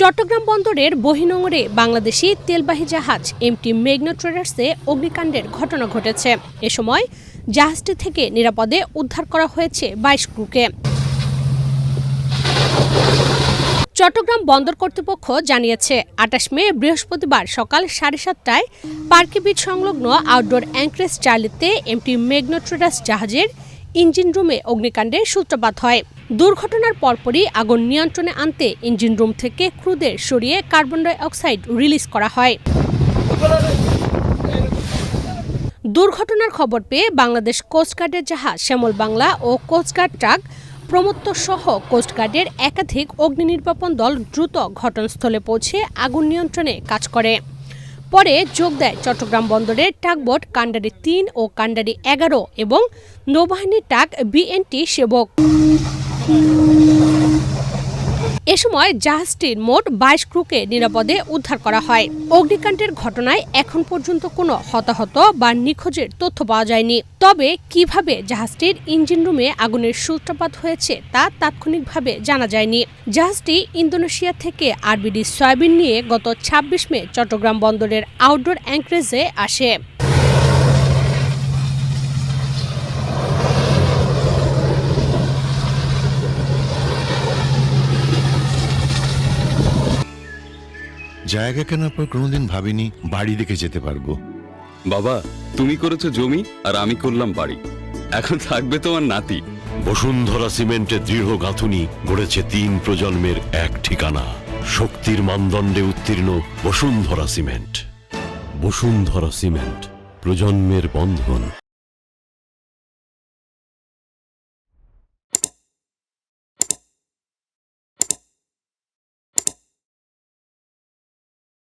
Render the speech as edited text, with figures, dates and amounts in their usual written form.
চট্টগ্রাম বন্দরের বহিনোঙরে বাংলাদেশি তেলবাহী জাহাজ এমটি মেঘনা ট্রেডার্সে অগ্নিকাণ্ডের ঘটনা ঘটেছে। এ সময় জাহাজটি থেকে নিরাপদে উদ্ধার করা হয়েছে ২২ ক্রুকে। চট্টগ্রাম বন্দর কর্তৃপক্ষ জানিয়েছে, ২৮ মে বৃহস্পতিবার সকাল ৭:৩০টায় পার্কি বিচ সংলগ্ন আউটডোর অ্যাংকারেজ চার্লিতে এমটি মেঘনা ট্রেডার্স জাহাজের ইঞ্জিন রুমে অগ্নিকাণ্ডের সূত্রপাত হয়। দুর্ঘটনার পরপরই আগুন নিয়ন্ত্রণে আনতে ইঞ্জিন রুম থেকে ক্রুদের সরিয়ে কার্বন ডাই অক্সাইড রিলিজ করা হয়। দুর্ঘটনার খবর পেয়ে বাংলাদেশ কোস্টগার্ডের জাহাজ শ্যামল বাংলা ও কোস্টগার্ড ট্রাক প্রমত্ত সহ কোস্টগার্ডের একাধিক অগ্নি নির্বাপন দল দ্রুত ঘটনাস্থলে পৌঁছে আগুন নিয়ন্ত্রণে কাজ করে। পরে যোগ দেয় চট্টগ্রাম বন্দরের টাগবোট কান্ডারি ৩ ও কান্ডারি ১১ এবং নৌবাহিনীর টাগ বিএনটি সেবক। এ সময় জাহাজটির মোট ২২ ক্রুকে নিরাপদে উদ্ধার করা হয়। অগ্নিকাণ্ডের ঘটনায় এখন পর্যন্ত কোনো হতাহত বা নিখোঁজের তথ্য পাওয়া যায়নি। তবে কিভাবে জাহাজটির ইঞ্জিন রুমে আগুনের সূত্রপাত হয়েছে তা তাৎক্ষণিকভাবে জানা যায়নি। জাহাজটি ইন্দোনেশিয়া থেকে আরবিডি সয়াবিন নিয়ে গত ২৬ মে চট্টগ্রাম বন্দরের আউটডোর অ্যাংকারেজে আসে। জায়গা কেনার পর কোনোদিন ভাবিনি বাড়ি দেখে যেতে পারবো। বাবা, তুমি করেছো জমি আর আমি করলাম বাড়ি। এখন থাকবে তোমার নাতি। বসুন্ধরা সিমেন্টের দৃঢ় গাঁথুনি গড়েছে ৩ প্রজন্মের এক ঠিকানা। শক্তির মানদণ্ডে উত্তীর্ণ বসুন্ধরা সিমেন্ট। বসুন্ধরা সিমেন্ট, প্রজন্মের বন্ধন।